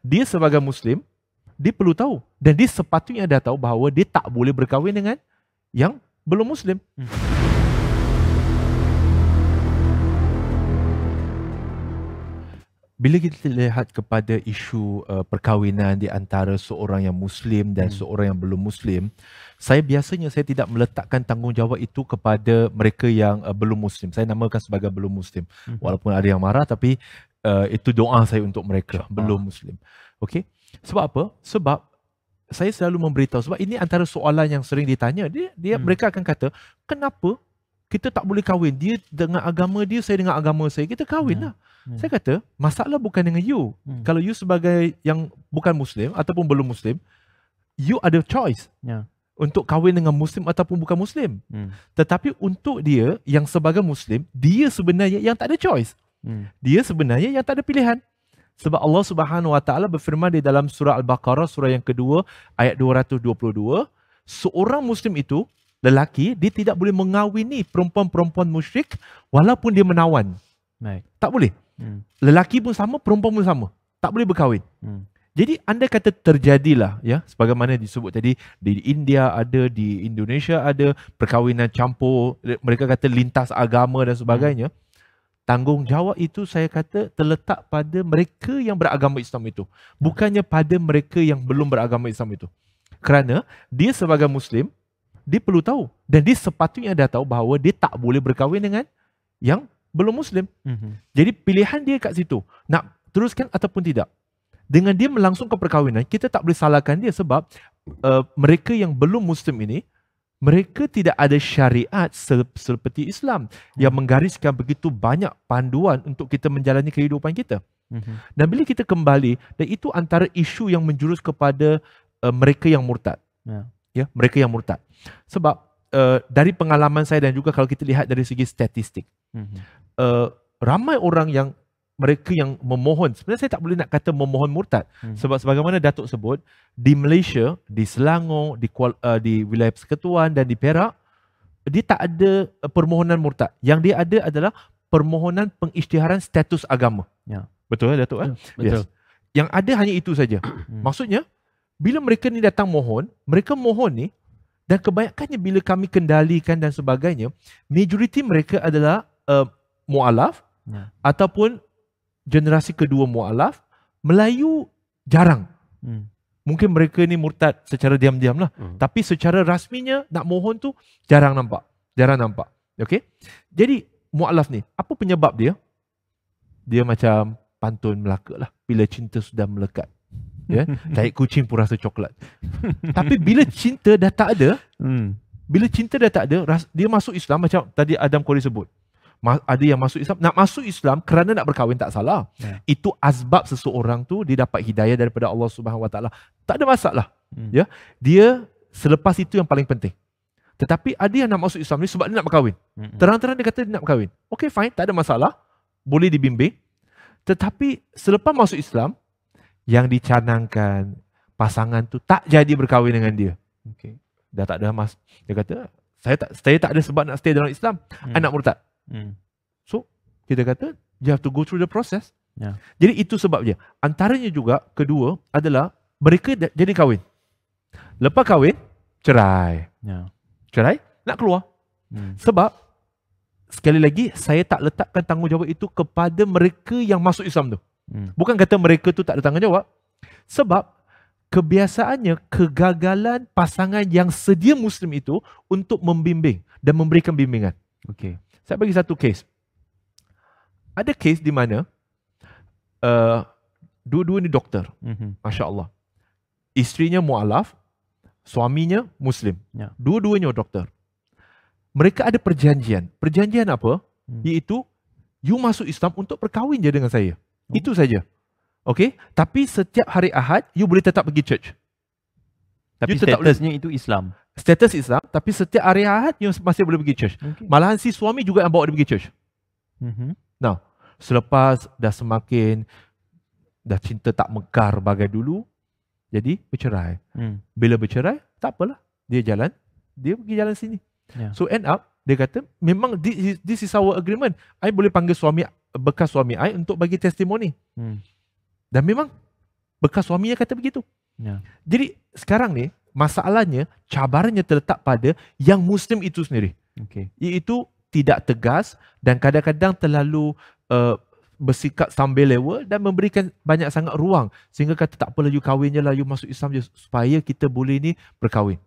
dia sebagai Muslim, dia perlu tahu. Dan dia sepatutnya dah tahu bahawa dia tak boleh berkahwin dengan yang belum Muslim. Bila kita lihat kepada isu perkahwinan di antara seorang yang Muslim dan seorang yang belum Muslim, saya tidak meletakkan tanggungjawab itu kepada mereka yang belum Muslim. Saya namakan sebagai belum Muslim. Walaupun ada yang marah, tapi itu doa saya untuk mereka belum Muslim. Okey? Sebab apa? Sebab saya selalu memberitahu, sebab ini antara soalan yang sering ditanya. Mereka akan kata, kenapa kita tak boleh kahwin? Dia dengan agama dia, saya dengan agama saya. Kita kahwin lah. Saya kata, masalah bukan dengan you. Kalau you sebagai yang bukan Muslim ataupun belum Muslim, you ada choice untuk kahwin dengan Muslim ataupun bukan Muslim. Tetapi untuk dia yang sebagai Muslim, dia sebenarnya yang tak ada choice. Dia sebenarnya yang tak ada pilihan. Sebab Allah Subhanahu Wa Taala berfirman di dalam surah Al-Baqarah, surah yang kedua, ayat 222, seorang Muslim itu, lelaki, dia tidak boleh mengawini perempuan-perempuan musyrik walaupun dia menawan. Tak boleh. Lelaki pun sama, perempuan pun sama. Tak boleh berkahwin. Jadi andai kata terjadilah, ya, sebagaimana disebut tadi, di India ada, di Indonesia ada, perkahwinan campur, mereka kata lintas agama dan sebagainya, tanggungjawab itu saya kata terletak pada mereka yang beragama Islam itu. Bukannya pada mereka yang belum beragama Islam itu. Kerana dia sebagai Muslim, dia perlu tahu. Dan dia sepatutnya dah tahu bahawa dia tak boleh berkahwin dengan yang belum Muslim. Jadi pilihan dia kat situ. Nak teruskan ataupun tidak. Dengan dia melangsungkan perkahwinan, kita tak boleh salahkan dia sebab mereka yang belum Muslim ini, mereka tidak ada syariat seperti Islam yang menggariskan begitu banyak panduan untuk kita menjalani kehidupan kita. Dan bila kita kembali, dan itu antara isu yang menjurus kepada mereka yang murtad. Ya, mereka yang murtad. Sebab dari pengalaman saya dan juga kalau kita lihat dari segi statistik, ramai orang yang mereka yang memohon, sebenarnya saya tak boleh nak kata memohon murtad, sebab sebagaimana Datuk sebut, di Malaysia, di Selangor, di wilayah Persekutuan dan di Perak, dia tak ada permohonan murtad. Yang dia ada adalah permohonan pengisytiharan status agama. Betul ya Datuk? Betul. Yes. Yang ada hanya itu saja. Maksudnya, bila mereka ni datang mohon, mereka mohon ni, dan kebanyakannya bila kami kendalikan dan sebagainya, majoriti mereka adalah mu'alaf ataupun generasi kedua mu'alaf. Melayu jarang. Mungkin mereka ni murtad secara diam-diam lah. Tapi secara rasminya nak mohon tu jarang nampak. Okay? Jadi mu'alaf ni, apa penyebab dia? Dia macam pantun Melaka lah. Bila cinta sudah melekat. Ya, tahi kucing pun rasa coklat. Tapi bila cinta dah tak ada, dia masuk Islam macam tadi Adam Khori sebut. Ada yang masuk Islam, nak masuk Islam kerana nak berkahwin tak salah. Itu asbab seseorang tu dia dapat hidayah daripada Allah Subhanahu Wa Taala. Tak ada masalah. Ya, dia selepas itu yang paling penting. Tetapi ada yang nak masuk Islam ni sebab dia nak berkahwin. Terang-terang dia kata dia nak berkahwin. Okay, fine, tak ada masalah. Boleh dibimbing. Tetapi selepas masuk Islam, yang dicanangkan pasangan tu tak jadi berkahwin dengan dia. Okay. Dah tak ada mas. Dia kata, saya tak ada sebab nak stay dalam Islam. Anak murtad. So, kita kata, you have to go through the process. Jadi itu sebabnya. Antaranya juga, kedua adalah mereka jadi kahwin. Lepas kahwin, cerai. Cerai, nak keluar. Sebab, sekali lagi, saya tak letakkan tanggungjawab itu kepada mereka yang masuk Islam tu. Bukan kata mereka tu tak ada tanggungjawab. Sebab kebiasaannya kegagalan pasangan yang sedia Muslim itu untuk membimbing dan memberikan bimbingan. Okay. Saya bagi satu kes. Ada kes di mana dua-dua ni doktor. Masya Allah. Isterinya mu'alaf, suaminya Muslim. Dua-duanya doktor. Mereka ada perjanjian. Perjanjian apa? Iaitu, you masuk Islam untuk berkahwin je dengan saya. Itu saja. Okay? Tapi setiap hari Ahad, you boleh tetap pergi church. Tapi statusnya itu Islam. Status Islam, tapi setiap hari Ahad, you masih boleh pergi church. Okay. Malahan si suami juga yang bawa dia pergi church. Now, selepas dah cinta tak mekar bagai dulu, jadi bercerai. Bila bercerai, tak apalah. Dia pergi jalan sini. So end up, dia kata, memang this is our agreement. I boleh panggil bekas suami I untuk bagi testimoni. Dan memang bekas suaminya kata begitu. Ya. Jadi sekarang ni masalahnya, cabarannya terletak pada yang Muslim itu sendiri. Okey. Iaitu tidak tegas dan kadang-kadang terlalu bersikap sambil lewa dan memberikan banyak sangat ruang sehingga kata tak apalah you kahwin je lah, you masuk Islam je supaya kita boleh ni berkahwin.